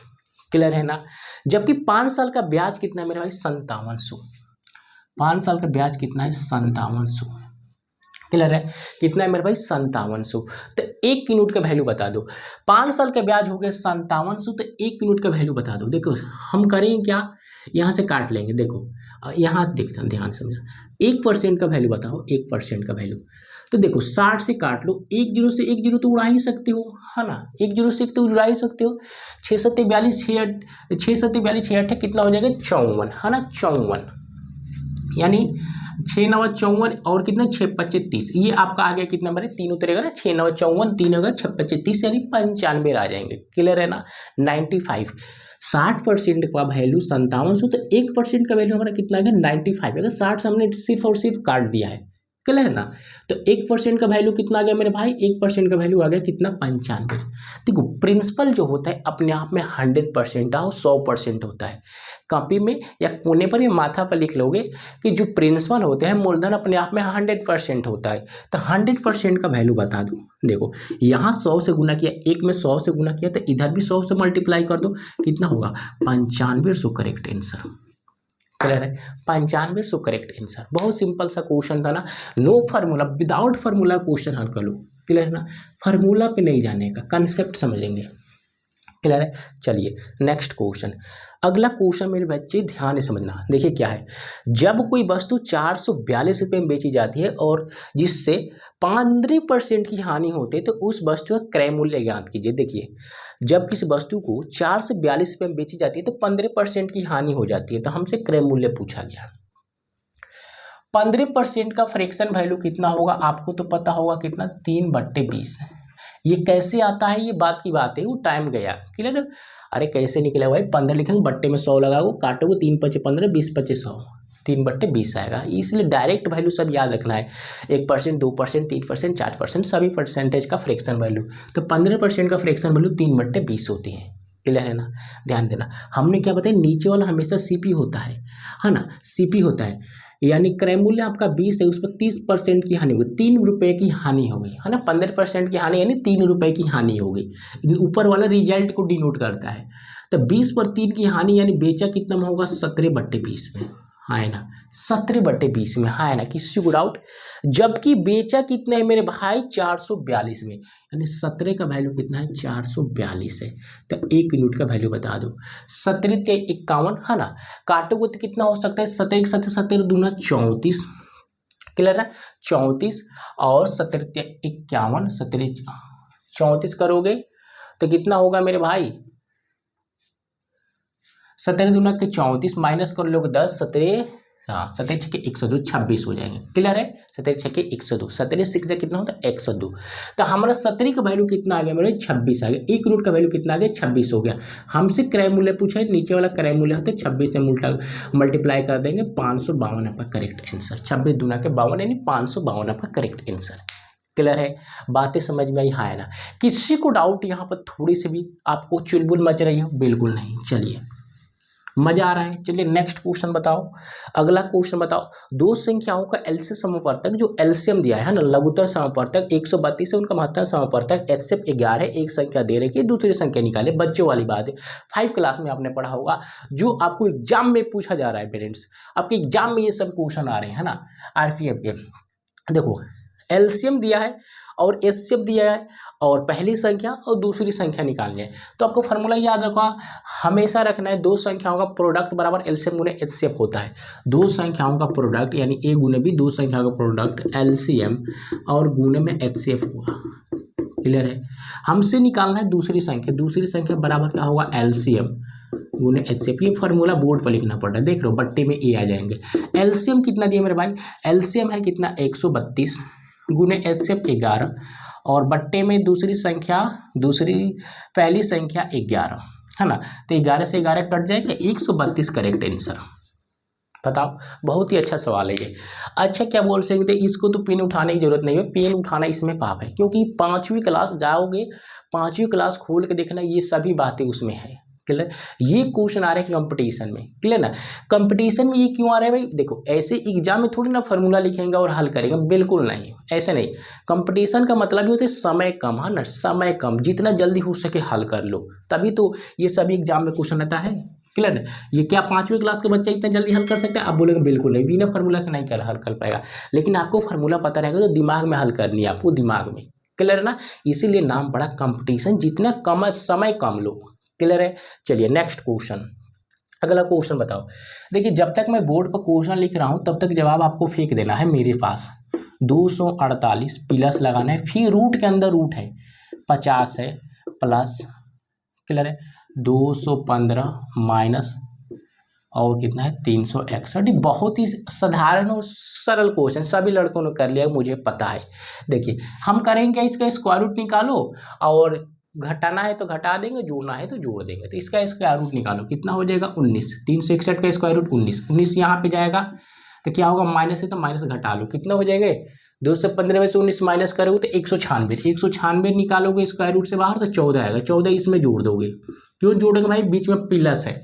क्लियर है ना। जबकि 5 साल का ब्याज कितना है मेरे भाई, 5700। 5 साल का ब्याज कितना है, 5700, क्लियर है। कितना है मेरे भाई, 5700। तो 1 यूनिट का वैल्यू बता दो। 5 साल का ब्याज हो गया 5700, तो 1 यूनिट का वैल्यू बता दो। देखो हम करेंगे क्या, यहाँ से काट लेंगे, देखो यहाँ देखना, ध्यान समझना। 1% का वैल्यू बताओ, 1% का वैल्यू, तो देखो 60 से काट लो, 1 जीरो से 1 जीरो तो उड़ा ही सकते हो, है ना, 1 जीरो से 1 तो उड़ा ही सकते हो। 6 सत्ते 42, 6 सत्ते 42, 6 8 कितना हो जाएगा, 54, है ना, 54, यानी 6 9 54 और कितना, 6 25 30, ये आपका आ गया कितना मेरे, 3 उतरेगा ना, 6 9 54, 3 होगा 6 25 30, यानी 95 आ जाएंगे, क्लियर है ना। 95, 60% का वैल्यू 5700, तो 1% का वैल्यू हमारा कितना आ गया, 95। अगर 60 से हमने सिर्फ और सिर्फ काट दिया है, क्लियर है ना, तो 1% का वैल्यू कितना आ गया मेरे भाई, 1% का वैल्यू आ गया कितना, 95। देखो प्रिंसिपल जो होता है अपने आप में 100% और 100% होता है। कॉपी में या कोने पर या माथा पर लिख लोगे कि जो प्रिंसिपल होते हैं मूलधन अपने आप में 100% होता है, तो 100% का वैल्यू बता दो। देखो यहाँ 100 से गुना किया, एक में 100 से गुना किया, तो इधर भी 100 से मल्टीप्लाई कर दो, कितना होगा, 9500 करेक्ट आंसर, क्लियर है। 9500 करेक्ट आंसर। बहुत सिंपल सा क्वेश्चन था ना, no formula, without formula question हल कर लो, क्लियर है ना। फार्मूला पे नहीं जाने का, कंसेप्ट समझेंगे, क्लियर है। चलिए नेक्स्ट क्वेश्चन। अगला क्वेश्चन मेरे बच्चे ध्यान से समझना। देखिए क्या है, जब कोई वस्तु 442 रुपये में बेची जाती है और जिससे 15% की हानि होती है तो उस वस्तु का क्रय मूल्य ज्ञात कीजिए। देखिए जब किसी वस्तु को 442 रुपये में बेची जाती है तो 15% की हानि हो जाती है, तो हमसे क्रय मूल्य पूछा गया। 15% का फ्रैक्शन वैल्यू कितना होगा, आपको तो पता होगा कितना, 3/20। ये कैसे आता है, ये बात की बात है, वो टाइम गया। क्लियर है। अरे कैसे निकला भाई, 15 लिखेंगे, बट्टे में 100 लगाओ, काटोगे, 3×5 = 15, 20×5 = 100, 3/20 आएगा। इसलिए डायरेक्ट वैल्यू सब याद रखना है, 1%, 2%, 3%, 4%, सभी परसेंटेज का फ्रैक्शन वैल्यू। तो 15% का फ्रैक्शन वैल्यू 3/20 होती है। क्लियर है ना। ध्यान देना, हमने क्या बताया, नीचे वाला हमेशा सीपी होता है ना, सीपी होता है, यानी क्रय मूल्य आपका 20 है, उस पर 30% की हानि होगी, 3 रुपये की हानि होगी, है ना। 15% की हानि यानी 3 रुपये की हानि होगी। ऊपर वाला रिजल्ट को डिनोट करता है। तो 20 पर 3 की हानि यानी बेचा कितना में होगा, 17/20 में, हाँ है ना, 17/20 में, हाँ है ना, किसी को डाउट। जबकि बेचा कितने है मेरे भाई, 442 में, यानी 17 का वैल्यू कितना है, 442 है। तो 1 यूनिट का वैल्यू बता दो। 17 के 51, है ना, काटोगे तो कितना हो सकता है, 17 के 17, 17 दूना 34, क्लियर है, 34, और 17 के 51, 17 34 करोगे तो कितना होगा मेरे भाई, 17 दूना के 34, माइनस कर लोगे 10, 17, हाँ 17 छके 102, 26 हो जाएंगे। क्लियर है, 17 छके 102, 17 6 कितना होता है, 102। तो हमारा 17 का वैल्यू कितना आ गया मेरे, 26 आ गया। 1 यूनिट का वैल्यू कितना आ गया, 26 हो गया। हमसे क्रय मूल्य पूछा है, नीचे वाला क्रय मूल्य होता है 26 से मल्टीप्लाई कर देंगे, 552 आपका करेक्ट आंसर। 26 दूना के 52 यानी 552 आपका करेक्ट आंसर। क्लियर है, बातें समझ में आई, हाँ है ना। किसी को डाउट यहाँ पर थोड़ी सी भी आपको चुलबुल मच रही है, बिल्कुल नहीं। चलिए मजा आ रहा है। चलिए नेक्स्ट क्वेश्चन बताओ। अगला क्वेश्चन बताओ, दो संख्याओं का एलसीएम समवर्तक, जो एलसीएम दिया है ना, लघुत्तर समवर्तक 132 है, उनका महत्तम समवर्तक एचसीएफ 11 है, एक संख्या दे रही है, दूसरी संख्या निकाले। बच्चों वाली बात है, 5 क्लास में आपने पढ़ा होगा, जो आपको एग्जाम में पूछा जा रहा है पेरेंट्स, आपके एग्जाम में ये सब क्वेश्चन आ रहे हैं ना आरपीएफ के। देखो एलसीएम दिया है और एचसीएफ दिया है, और पहली संख्या और दूसरी संख्या निकालनी है। तो आपको फार्मूला याद रखना, हमेशा रखना है, दो संख्याओं का प्रोडक्ट बराबर एलसीएम गुने एचसीएफ होता है। दो संख्याओं का प्रोडक्ट यानी ए गुने बी, दो संख्याओं का प्रोडक्ट एलसीएम और गुने में एचसीएफ हुआ। क्लियर है। हमसे निकालना है दूसरी संख्या, दूसरी संख्या बराबर क्या होगा, एलसीएम गुने एचसीएफ। ये फार्मूला बोर्ड पर लिखना पड़ रहा है, देख लो बट्टे में ए आ जाएंगे। एलसीएम कितना दिया मेरे भाई, एलसीएम है कितना, 132 गुने एचसीएफ 11, और बट्टे में दूसरी संख्या, दूसरी पहली संख्या 11, है ना। तो 11 से 11 कट जाएगा, 132 करेक्ट आंसर। बताओ, बहुत ही अच्छा सवाल है ये। अच्छा क्या बोल सकते, इसको तो पेन उठाने की जरूरत नहीं है, पेन उठाना इसमें पाप है, क्योंकि 5वीं क्लास जाओगे, 5वीं क्लास खोल के देखना, ये सभी बातें उसमें है। क्लियर, ये क्वेश्चन आ रहे हैं कंपटीशन में। क्लियर ना, कंपटीशन में ये क्यों आ रहे हैं भाई, देखो ऐसे एग्जाम में थोड़ी ना फार्मूला लिखेंगे और हल करेंगे, बिल्कुल नहीं, ऐसे नहीं। कंपटीशन का मतलब ये होता है समय कम, है ना, समय कम, जितना जल्दी हो सके हल कर लो, तभी तो ये सभी एग्जाम में क्वेश्चन आता है। क्लियर है, ये क्या 5वीं क्लास का बच्चा इतना जल्दी हल कर सकता है, आप बोलेंगे बिल्कुल नहीं, बिना फार्मूला से नहीं कर हल कर पाएगा, लेकिन आपको फार्मूला पता रहेगा तो दिमाग में हल करनी है आपको, दिमाग में। क्लियर ना, इसीलिए नाम पड़ा कंपटीशन, जितना कम समय कम लो। क्लियर है। चलिए नेक्स्ट क्वेश्चन, अगला क्वेश्चन बताओ। देखिए जब तक मैं बोर्ड पर क्वेश्चन लिख रहा हूं तब तक जवाब आपको फेंक देना है मेरे पास। 248 प्लस लगाना है, फिर रूट के अंदर रूट है, 50 है प्लस, क्लियर है, 215 माइनस, और कितना है 361। बहुत ही साधारण और सरल क्वेश्चन, सभी लड़कों ने कर लिया, मुझे पता है। देखिए हम करेंगे क्या, इसका स्क्वायर रूट निकालो, और घटाना है तो घटा देंगे, जोड़ना है तो जोड़ देंगे। तो इसका स्क्वायर रूट निकालो, कितना हो जाएगा 19, 361 का स्क्वायर रूट 19, 19 यहाँ पे जाएगा तो क्या होगा, माइनस है तो माइनस घटा लो, कितना हो जाएगा, 215 में से 19 माइनस करोगे तो 196, 196 निकालोगे स्क्वायर रूट से बाहर तो 14 आएगा, 14 इसमें जोड़ दोगे। क्यों जोड़ोगे भाई, बीच में प्लस है।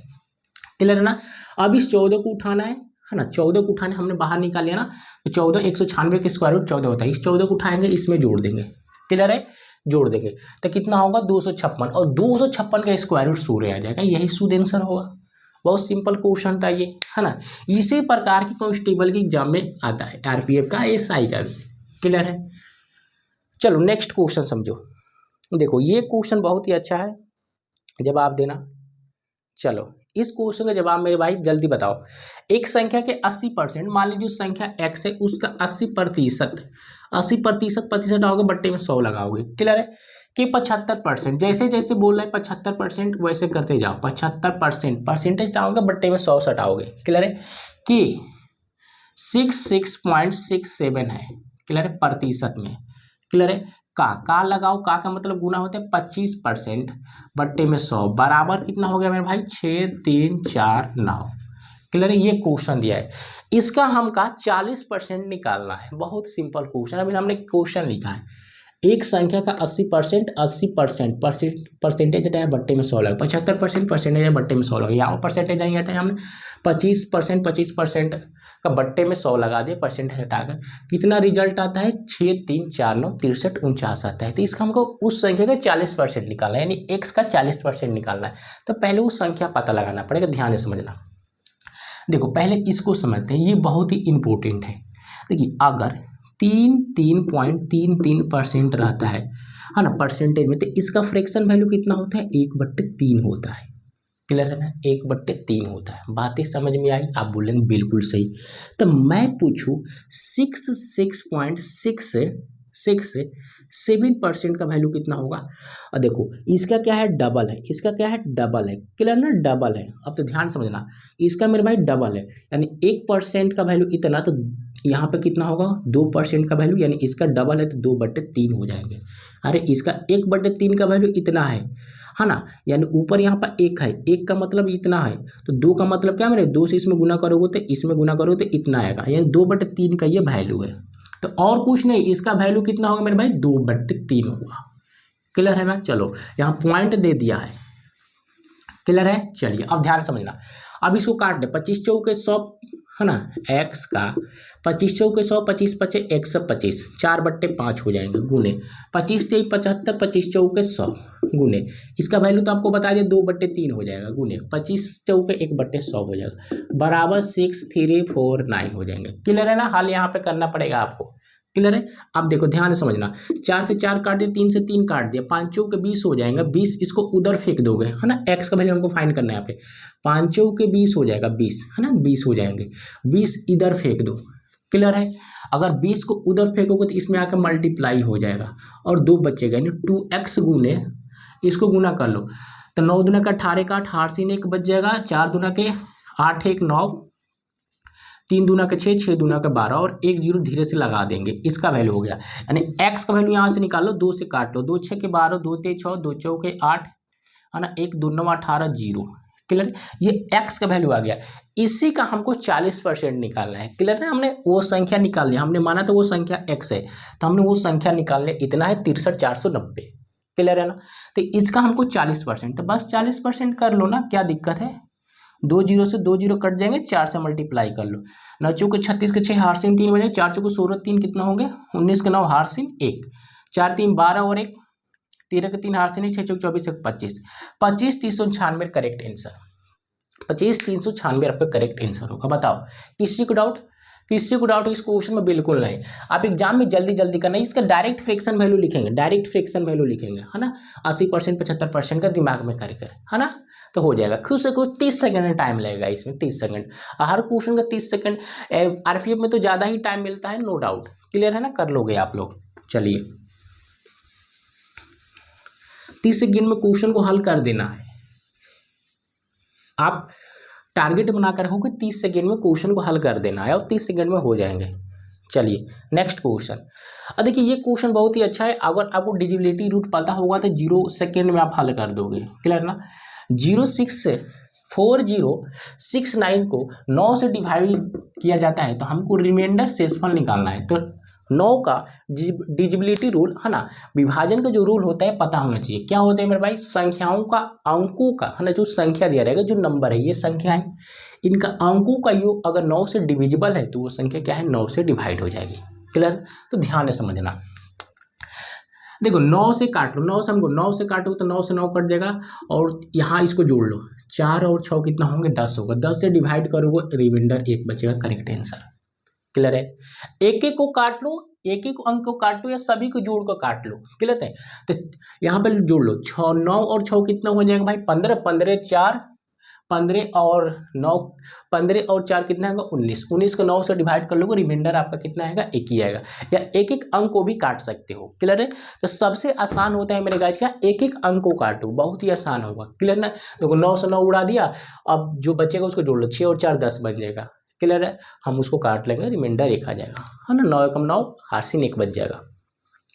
क्लियर है ना। अब इस 14 को उठाना है ना, 14 को उठाने हमने बाहर निकाल लिया ना, तो 14, 196 के स्क्वायर रूट 14 होता है, इस 14 को उठाएंगे, इसमें जोड़ देंगे। क्लियर है, जोड़ देंगे तो कितना होगा 256, और 256 का स्क्वायर रूट 100 आ जाएगा, यही शुद्ध आंसर होगा। बहुत सिंपल क्वेश्चन था ये, है ना। इसी प्रकार की कांस्टेबल की एग्जाम में आता है, आरपीएफ का, एसआई का भी। क्लियर है। चलो नेक्स्ट क्वेश्चन समझो। देखो ये क्वेश्चन बहुत ही अच्छा है, जवाब देना। चलो इस क्वेश्चन का जवाब मेरे भाई जल्दी बताओ। एक संख्या के 80%, मान लीजिए उस संख्या x है, उसका 80% 80% प्रतिशत आओगे, बट्टे में 100 लगाओगे। क्लियर है कि 75%, जैसे जैसे बोल रहा है 75% वैसे करते जाओ। 75% परसेंटेज लाओगे, बट्टे में 100 सटाओगे। क्लियर है कि 66.67 है। क्लियर है प्रतिशत में। क्लियर है का लगाओ, का मतलब गुना होता है 25% बट्टे में 100 बराबर कितना हो गया मेरे भाई 6349। क्लियर है ये क्वेश्चन दिया है, इसका हमका 40% निकालना है। बहुत सिंपल क्वेश्चन। अभी हमने क्वेश्चन लिखा है एक संख्या का 80% 80% परसेंटेज हटाया, बट्टे में 100 लगा। 75% परसेंटेज है, बट्टे में 100 लगा। यहाँ परसेंटेज नहीं हटाया हमने, 25% का बट्टे में 100 लगा दिए, परसेंटेज हटाकर कितना रिजल्ट आता है 6349 6349 आता है। तो इसका हमको उस संख्या का 40% निकालना है, यानी x का 40% निकालना है। तो पहले उस संख्या पता लगाना पड़ेगा, ध्यान से समझना। देखो पहले इसको समझते हैं, ये बहुत ही इंपॉर्टेंट है। देखिए अगर 3.33% रहता है ना परसेंटेज में, तो इसका फ्रैक्शन वैल्यू कितना होता है 1/3 होता है। क्लियर है ना 1/3 होता है। बातें समझ में आई? आप बोलेंगे बिल्कुल सही। तो मैं पूछूं 7% का वैल्यू कितना होगा। और देखो इसका क्या है डबल है, इसका क्या है डबल है। क्लियर ना डबल है। अब तो ध्यान समझना, इसका मेरे भाई डबल है, यानी 1% का वैल्यू इतना, तो यहाँ पे कितना होगा 2% का वैल्यू, यानी इसका डबल है तो 2/3 हो जाएंगे। अरे इसका 1/3 का वैल्यू इतना है ना, यानी ऊपर यहाँ पर 1 है, 1 का मतलब इतना है, तो 2 का मतलब क्या मेरे 2 से इसमें गुना करोगे तो इसमें गुना करोगे तो इतना आएगा, यानी 2/3 का ये वैल्यू है। तो और कुछ नहीं, इसका वैल्यू कितना होगा मेरे भाई 2/3 होगा। क्लियर है ना। चलो यहाँ पॉइंट दे दिया है। क्लियर है। चलिए अब ध्यान समझना, अब इसको काट दे। 25 चौके 100 है ना, x का 25 चौके 100, 25 पचे 125, 4/5 हो जाएंगे गुने 25 23 75, 25 चौके 100 गुने इसका वैल्यू तो आपको बता दिया 2/3 हो जाएगा, गुने 25 चौके 1/100 हो जाएगा, बराबर 6349 हो जाएंगे। क्लियर है ना। हाल यहाँ पे करना पड़ेगा आपको। क्लियर है। अब देखो ध्यान से समझना, 4 से 4 काट दिया, 3 से 3 काट दिया, 5 चौके 20 हो जाएगा। 20 इसको उधर फेंक दोगे है ना, x का वैल्यू हमको फाइंड करना है यहाँ पे। 5 चौके 20 हो जाएगा 20 है ना, 20 हो जाएंगे। 20 इधर फेंक दो। क्लियर है। अगर 20 को उधर फेंकोगे तो इसमें आकर मल्टीप्लाई हो जाएगा और 2 बचेगा, यानी 2x गुने इसको गुना कर लो, तो 9 दूना का 18 का 18 1 बच जाएगा, 4 दूना के 8 1 9, 3 दूना के 6 6 दूना के 12 और 1 0 धीरे से लगा देंगे, इसका वैल्यू हो गया। यानी x का वैल्यू यहाँ से निकाल लो, 2 से काट लो, 2 6 के 12, 2 3 6, 2 चौके 8 है ना, 1 2 9 18 0। क्लियर, ये x का वैल्यू आ गया। इसी का हमको 40% निकालना है। क्लियर है। हमने वो संख्या निकाल लिया, हमने माना तो वो संख्या x है, तो हमने वो संख्या निकाल लिया, इतना है 63,490। क्लियर है ना। तो इसका हमको 40%, तो बस 40% कर लो ना, क्या दिक्कत है। 2 0 से 2 0 कट जाएंगे, 4 से मल्टीप्लाई कर लो। 9 चौके 36 के 6 हारसिन 3 बजे, 4 चौके 16 3 कितना होंगे 19 के 9 हारसिन 1, 4 3 12 और 1 13 के 3 हारसिन 6 चौके 24 1 25, 25 396 करेक्ट आंसर। 25 396 आपका करेक्ट आंसर होगा। बताओ किसी को डाउट, किसी को डाउट इस क्वेश्चन में? बिल्कुल नहीं। आप एग्जाम में जल्दी जल्दी करना, इसका डायरेक्ट फ्रैक्शन वैल्यू लिखेंगे, डायरेक्ट फ्रैक्शन वैल्यू लिखेंगे है ना, 80% 75% का दिमाग में कर है ना, तो हो जाएगा। खुद से कुछ 30 सेकंड टाइम लगेगा इसमें, 30 सेकंड हर क्वेश्चन का 30 सेकंड। आरपीएफ में तो ज़्यादा ही टाइम मिलता है, नो डाउट। क्लियर है ना, कर लोगे आप लोग। चलिए 30 सेकंड में क्वेश्चन को हल कर देना है। आप टारगेट बनाकर रखोगे 30 सेकंड में क्वेश्चन को हल कर देना है और 30 सेकंड में हो जाएंगे। चलिए नेक्स्ट क्वेश्चन। अब देखिए ये क्वेश्चन बहुत ही अच्छा है, अगर आपको डिविजिबिलिटी रूट पता होगा तो 0 सेकंड में आप हल कर दोगे। क्लियर ना। 0.4069 को 9 से डिवाइड किया जाता है, तो हमको रिमाइंडर शेषफल निकालना है। तो 9 का डिविजिबिलिटी रूल है ना, विभाजन का जो रूल होता है पता होना चाहिए। क्या होता है मेरे भाई, संख्याओं का अंकों का है ना, जो संख्या दिया रहेगा, जो नंबर है ये संख्या है, इनका अंकों का योग अगर 9 से डिविजिबल है तो वो संख्या क्या है 9 से डिवाइड हो जाएगी। क्लियर। तो ध्यान से समझना, देखो 9 से काट लो, 9 से हमको 9 से काटो तो 9 से 9 कट जाएगा और यहाँ इसको जोड़ लो, 4 और 6 कितना होंगे 10 होगा, 10 से डिवाइड करोगे रिमाइंडर 1 बचेगा, करेक्ट आंसर। क्लियर है। एक एक को काट लो, एक एक अंक को काट लो या सभी को जोड़ कर काट लो, क्लियर है। तो यहाँ पर जोड़ लो 6, 9 और 6 कितना हो जाएगा भाई 15, 15 4 15 और 9 15 और 4 कितना आएगा 19, 19 को 9 से डिवाइड कर लोगे, रिमाइंडर आपका कितना आएगा 1 ही आएगा। या एक एक अंक को भी काट सकते हो, क्लियर है। तो सबसे आसान होता है मेरे गाइस क्या, एक एक अंक को काटो, बहुत ही आसान होगा, क्लियर ना। देखो 9 से 9 उड़ा दिया, अब जो बचेगा उसको जोड़ लो, 6 और 4 10 बन जाएगा, क्लियर है। हम उसको काट लेंगे, रिमाइंडर 1 आ जाएगा, है ना। 9 एकम 9 हार्सिन 1 बच जाएगा,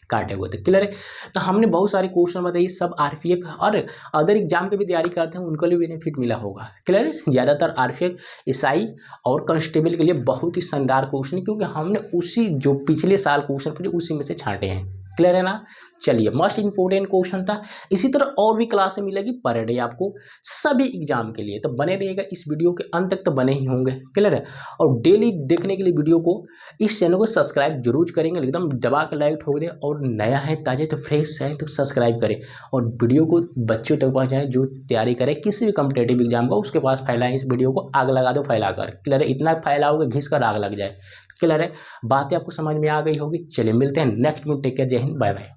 काटे हुए थे, क्लियर है। तो हमने बहुत सारे क्वेश्चन बताइए, सब आरपीएफ और अदर एग्जाम की भी तैयारी करते हैं उनको भी बेनिफिट मिला होगा, क्लियर है। ज़्यादातर आरपीएफ, एसआई और कांस्टेबल के लिए बहुत ही शानदार क्वेश्चन है, क्योंकि हमने उसी जो पिछले साल क्वेश्चन पूछे उसी में से छांटे हैं, क्लियर है ना। चलिए, मोस्ट इंपोर्टेंट क्वेश्चन था। इसी तरह और भी क्लासें मिलेगी पर डे आपको सभी एग्जाम के लिए, तो बने रहिएगा इस वीडियो के अंत तक, तो बने ही होंगे, क्लियर है। और डेली देखने के लिए वीडियो को, इस चैनल को सब्सक्राइब जरूर करेंगे, एकदम दबा के लाइक ठोक दें। और नया है, ताजे तो फ्रेश है तो सब्सक्राइब करें, और वीडियो को बच्चों तक पहुँचाएं जो तैयारी करें किसी भी कॉम्पिटेटिव एग्जाम का, उसके पास फैलाएं इस वीडियो को, आग लगा दो फैला कर, क्लियर है। इतना फैलाओगे घिस कर आग लग जाए, क्लियर है। बातें आपको समझ में आ गई होगी। चलिए मिलते हैं नेक्स्ट में, टेक केयर, जय हिंद, बाय बाय।